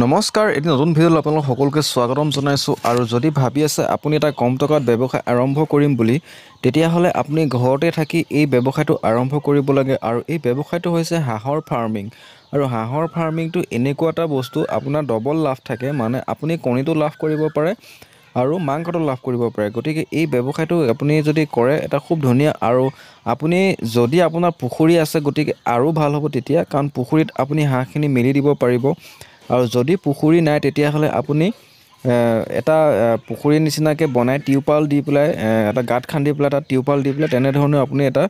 নমস্কাৰ, এটি নতুন ভিডিঅ'লৈ আপোনালোক সকলোকে স্বাগতম জনাইছোঁ। আৰু যদি ভাবি আছে আপুনি এটা কম টকাত ব্যৱসায় আৰম্ভ কৰিম বুলি, তেতিয়াহ'লে আপুনি ঘৰতে থাকি এই ব্যৱসায়টো আৰম্ভ কৰিব লাগে। আৰু এই ব্যৱসায়টো হৈছে হাঁহৰ ফাৰ্মিং। আৰু হাঁহৰ ফাৰ্মিংটো এনেকুৱা এটা বস্তু, আপোনাৰ ডবল লাভ থাকে, মানে আপুনি কণীটো লাভ কৰিব পাৰে আৰু মাংসটো লাভ কৰিব পাৰে। গতিকে এই ব্যৱসায়টো আপুনি যদি কৰে, এটা খুব ধুনীয়া। আৰু আপুনি যদি আপোনাৰ পুখুৰী আছে, গতিকে আৰু ভাল হ'ব তেতিয়া, কাৰণ পুখুৰীত আপুনি হাঁহখিনি মেলি দিব পাৰিব। আৰু যদি পুখুৰী নাই, তেতিয়াহ'লে আপুনি এটা পুখুৰীৰ নিচিনাকৈ বনাই টিউপাল দি পেলাই, এটা গাঁত খান্দি পেলাই তাত টিউপাল দি পেলাই তেনেধৰণে আপুনি এটা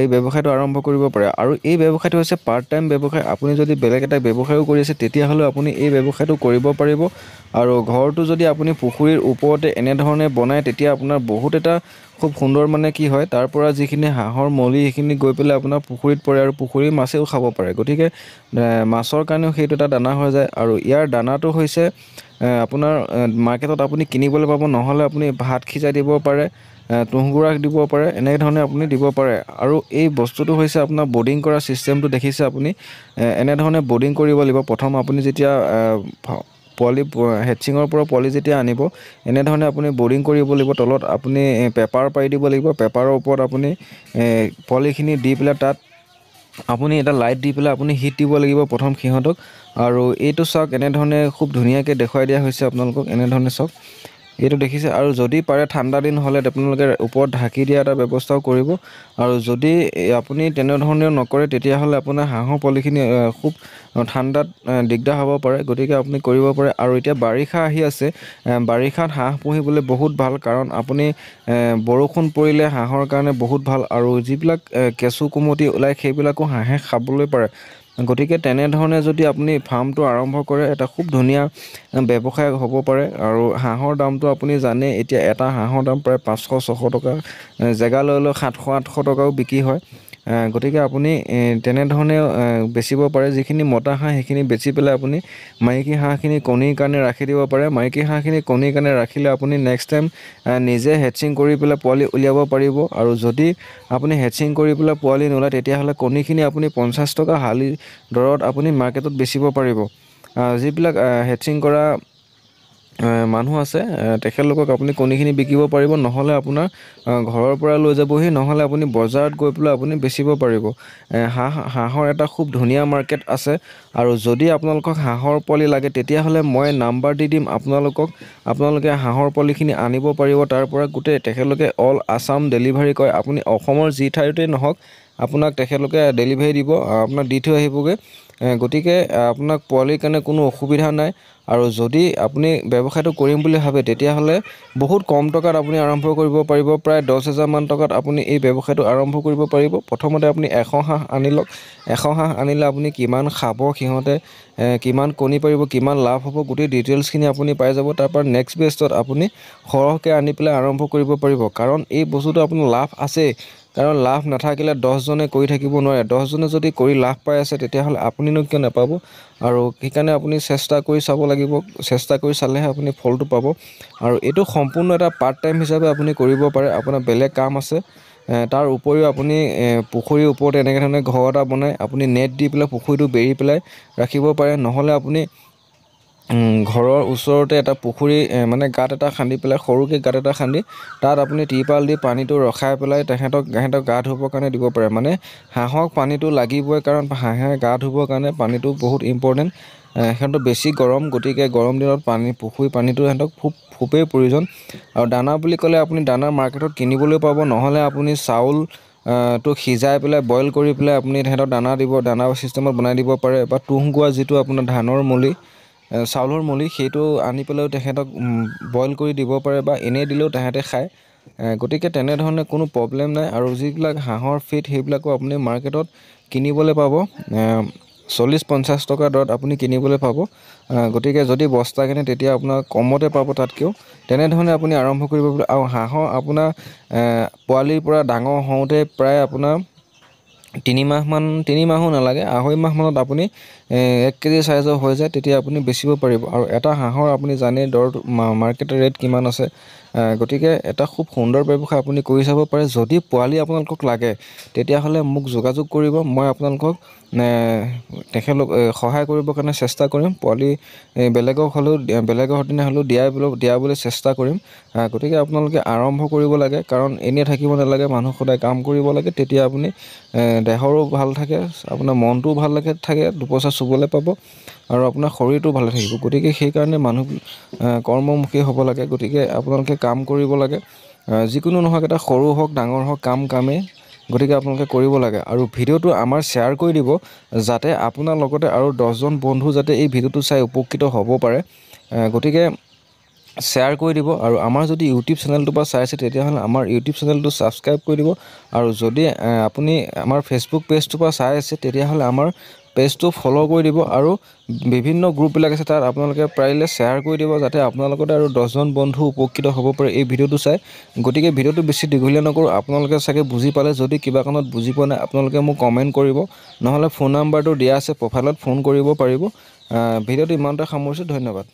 এই ব্যৱসায়টো আৰম্ভ কৰিব পাৰে। আৰু এই ব্যৱসায়টো হৈছে পাৰ্ট টাইম ব্যৱসায়। আপুনি যদি বেলেগ এটা ব্যৱসায়ো কৰি আছে, তেতিয়াহ'লে আপুনি এই ব্যৱসায়টো কৰিব পাৰিব। আৰু ঘৰটো যদি আপুনি পুখুৰীৰ ওপৰতে এনেধৰণে বনায়, তেতিয়া আপোনাৰ বহুত এটা খুব সুন্দৰ, মানে কি হয়, তাৰ পৰা যিখিনি হাঁহৰ মলি সেইখিনি গৈ পেলাই আপোনাৰ পুখুৰীত পৰে আৰু পুখুৰীৰ মাছেও খাব পাৰে। গতিকে মাছৰ কাৰণেও সেইটো এটা দানা হৈ যায়। আৰু ইয়াৰ দানাটো হৈছে আপোনাৰ মাৰ্কেটত আপুনি কিনিবলৈ পাব, নহ'লে আপুনি ভাত সিজাই দিব পাৰে, তুঁহগুড়া দিব পাৰে, এনেধৰণে আপুনি দিব পাৰে। আৰু এই বস্তুটো হৈছে আপোনাৰ বৰ্ডিং কৰা ছিষ্টেমটো দেখিছে আপুনি, এনেধৰণে বৰ্ডিং কৰিব লাগিব। প্ৰথম আপুনি যেতিয়া পোৱালি হেটচিঙৰ পৰা পোৱালি যেতিয়া আনিব, এনেধৰণে আপুনি বৰ্ডিং কৰিব লাগিব। তলত আপুনি পেপাৰ পাৰি দিব লাগিব। পেপাৰৰ ওপৰত আপুনি পোৱালিখিনি দি পেলাই তাত আপুনি এটা লাইট দি পেলাই আপুনি হিট দিব লাগিব প্ৰথম সিহঁতক। আৰু এইটো চাওক, এনেধৰণে খুব ধুনীয়াকৈ দেখুৱাই দিয়া হৈছে আপোনালোকক, এনেধৰণে চাওক, এইটো দেখিছে। আৰু যদি পাৰে ঠাণ্ডা দিন হ'লে আপোনালোকে ওপৰত ঢাকি দিয়া এটা ব্যৱস্থাও কৰিব। আৰু যদি আপুনি তেনেধৰণেও নকৰে, তেতিয়াহ'লে আপোনাৰ হাঁহৰ পোৱালিখিনি খুব ঠাণ্ডাত দিগদাৰ হ'ব পাৰে। গতিকে আপুনি কৰিব পাৰে। আৰু এতিয়া বাৰিষা আহি আছে, বাৰিষাত হাঁহ পুহিবলৈ বহুত ভাল, কাৰণ আপুনি বৰষুণ পৰিলে হাঁহৰ কাৰণে বহুত ভাল। আৰু যিবিলাক কেঁচু কুমটি ওলায়, সেইবিলাকো হাঁহে খাবলৈ পাৰে। গতিকে তেনেধৰণে যদি আপুনি ফাৰ্মটো আৰম্ভ কৰে, এটা খুব ধুনীয়া ব্যৱসায় হ'ব পাৰে। আৰু হাঁহৰ দামটো আপুনি জানে, এতিয়া এটা হাঁহৰ দাম প্ৰায় 500-600 টকা, জেগা লৈ 700-800 টকাও বিক্ৰী হয়। গতিকে আপুনি তেনেধৰণে বেচিব পাৰে। যিখিনি মতা হাঁহ সেইখিনি বেচি পেলাই আপুনি মাইকী হাঁহখিনি কণীৰ কাৰণে ৰাখি দিব পাৰে। মাইকী হাঁহখিনি কণীৰ কাৰণে ৰাখিলে আপুনি নেক্সট টাইম নিজে হেটচিং কৰি পেলাই পোৱালি উলিয়াব পাৰিব। আৰু যদি আপুনি হেটচিং কৰি পেলাই পোৱালি নোলায়, তেতিয়াহ'লে কণীখিনি আপুনি 50 টকা হালি দৰত আপুনি মাৰ্কেটত বেচিব পাৰিব। যিবিলাক হেটচিং কৰা মানুহ আছে, তেখেতলোকক আপুনি কণীখিনি বিকিব পাৰিব, নহ'লে আপোনাৰ ঘৰৰ পৰা লৈ যাবহি, নহ'লে আপুনি বজাৰত গৈ পেলাই আপুনি বেচিব পাৰিব। হাঁহৰ এটা খুব ধুনীয়া মাৰ্কেট আছে। আৰু যদি আপোনালোকক হাঁহৰ পোৱালি লাগে, তেতিয়াহ'লে মই নাম্বাৰ দি দিম আপোনালোকে হাঁহৰ পোৱালিখিনি আনিব পাৰিব তাৰ পৰা। গোটেই তেখেতলোকে অল আছাম ডেলিভাৰী কৰে। আপুনি অসমৰ যি ঠাইতে নহওক, আপোনাক তেখেতলোকে ডেলিভাৰী দিব, আপোনাক দি থৈ আহিবগৈ। গতিকে আপোনাক পোৱালিৰ কাৰণে কোনো অসুবিধা নাই। আৰু যদি আপুনি ব্যৱসায়টো কৰিম বুলি ভাবে, তেতিয়াহ'লে বহুত কম টকাত আপুনি আৰম্ভ কৰিব পাৰিব। প্ৰায় 10,000 মান টকাত আপুনি এই ব্যৱসায়টো আৰম্ভ কৰিব পাৰিব। প্ৰথমতে আপুনি 100 হাঁহ আনি লওক। 100 হাঁহ আনিলে আপুনি কিমান খাব, সিহঁতে কিমান কণী পাৰিব, কিমান লাভ হ'ব, গোটেই ডিটেইলছখিনি আপুনি পাই যাব। তাৰপৰা নেক্সট বেষ্টত আপুনি সৰহকৈ আনি পেলাই আৰম্ভ কৰিব পাৰিব। কাৰণ এই বস্তুটো আপোনাৰ লাভ আছে, কাৰণ লাভ নাথাকিলে 10জনে কৰি থাকিব নোৱাৰে। 10জনে যদি কৰি লাভ পাই আছে, তেতিয়াহ'লে আপুনিনো কিয় নাপাব। আৰু সেইকাৰণে আপুনি চেষ্টা কৰি চাব লাগিব। চেষ্টা কৰি চালেহে আপুনি ফলটো পাব। আৰু এইটো সম্পূৰ্ণ এটা পাৰ্ট টাইম হিচাপে আপুনি কৰিব পাৰে। আপোনাৰ বেলেগ কাম আছে, তাৰ উপৰিও আপুনি পুখুৰীৰ ওপৰত এনেকৈ ধৰণে ঘৰ এটা বনাই আপুনি নেট দি পেলাই পুখুৰীটো বেৰি পেলাই ৰাখিব পাৰে। নহ'লে আপুনি ঘৰৰ ওচৰতে এটা পুখুৰী, মানে গাঁত এটা খান্দি পেলাই, সৰুকৈ গাঁত এটা খান্দি তাত আপুনি টিৰপাল দি পানীটো ৰখাই পেলাই তেহেঁতক গা ধুবৰ কাৰণে দিব পাৰে। মানে হাঁহক পানীটো লাগিবই, কাৰণ হাঁহে গা ধুবৰ কাৰণে পানীটো বহুত ইম্পৰ্টেণ্ট। সিহঁতৰ বেছি গৰম, গতিকে গৰম দিনত পুখুৰী পানীটো সিহঁতক খুবেই প্ৰয়োজন। আৰু দানা বুলি ক'লে আপুনি দানা মাৰ্কেটত কিনিবলৈ পাব, নহ'লে আপুনি চাউলটো সিজাই পেলাই বইল কৰি পেলাই আপুনি তেহেঁতক দানা দিব, দানা চিষ্টেমত বনাই দিব পাৰে। বা তুঁহগুড়া, যিটো আপোনাৰ ধানৰ মলি, চাউলৰ মলি, সেইটো আনি পেলাইও তেহেঁতক বইল কৰি দিব পাৰে, বা এনেই দিলেও তেহেঁতে খায়। গতিকে তেনেধৰণে কোনো প্ৰব্লেম নাই। আৰু যিবিলাক হাঁহৰ ফিড, সেইবিলাকো আপুনি মাৰ্কেটত কিনিবলৈ পাব, 40-50 টকা দৰত আপুনি কিনিবলৈ পাব। গতিকে যদি বস্তা কিনে, তেতিয়া আপোনাৰ কমতে পাব তাতকৈও। তেনেধৰণে আপুনি আৰম্ভ কৰিব পাৰে। আৰু হাঁহৰ আপোনাৰ পোৱালিৰ পৰা ডাঙৰ হওঁতে প্ৰায় আপোনাৰ 3 মাহো নালাগে, 2.5 মাহমানত আপুনি 1 কেজি চাইজৰ হৈ যায় তেতিয়া আপুনি বেচিব পাৰিব। আৰু এটা হাঁহৰ আপুনি জানেই দৰ মাৰ্কেট ৰেট কিমান আছে। গতিকে এটা খুব সুন্দৰ ব্যৱসায় আপুনি কৰি চাব পাৰে। যদি পোৱালি আপোনালোকক লাগে তেতিয়াহ'লে মোক যোগাযোগ কৰিব, মই আপোনালোকক তেখেতলোক সহায় কৰিবৰ কাৰণে চেষ্টা কৰিম। পোৱালি বেলেগৰ সৈতে হ'লেও দিয়াবলৈ চেষ্টা কৰিম। গতিকে আপোনালোকে আৰম্ভ কৰিব লাগে, কাৰণ এনেই থাকিব নালাগে, মানুহ সদায় কাম কৰিব লাগে। তেতিয়া আপুনি দেহৰো ভাল থাকে, আপোনাৰ মনটোও ভাল থাকে, দুপইচা চুবলৈ পাব আৰু আপোনাৰ শৰীৰটো ভালে থাকিব। গতিকে সেইকাৰণে মানুহ কৰ্মমুখী হ'ব লাগে। গতিকে আপোনালোকে কাম কৰিব লাগে, যিকোনো নহওক, এটা সৰু হওক ডাঙৰ হওক, কামেই। গতিকে আপোনালোকে কৰিব লাগে আৰু ভিডিঅ'টো আমাৰ শ্বেয়াৰ কৰি দিব, যাতে আপোনাৰ লগতে আৰু 10জন বন্ধু যাতে এই ভিডিঅ'টো চাই উপকৃত হ'ব পাৰে। গতিকে শ্বেয়াৰ কৰি দিব। আৰু আমাৰ যদি ইউটিউব চেনেলটোৰ পৰা চাই আছে তেতিয়াহ'লে আমাৰ ইউটিউব চেনেলটো ছাবস্ক্ৰাইব কৰি দিব। আৰু যদি আপুনি আমাৰ ফেচবুক পেজটোৰ পৰা চাই আছে তেতিয়াহ'লে আমাৰ পেজটো ফ'ল' কৰি দিব। আৰু বিভিন্ন গ্ৰুপবিলাক আছে, তাত আপোনালোকে পাৰিলে শ্বেয়াৰ কৰি দিব, যাতে আপোনাৰ লগতে আৰু 10জন বন্ধু উপকৃত হ'ব পাৰে এই ভিডিঅ'টো চাই। গতিকে ভিডিঅ'টো বেছি দীঘলীয়া নকৰোঁ, আপোনালোকে চাগে বুজি পালে। যদি কিবা কাৰণত বুজি পোৱা নাই আপোনালোকে মোক কমেণ্ট কৰিব, নহ'লে ফোন নাম্বাৰটো দিয়া আছে প্ৰফাইলত, ফোন কৰিব পাৰিব। ভিডিঅ'টো ইমানতে সামৰিছোঁ, ধন্যবাদ।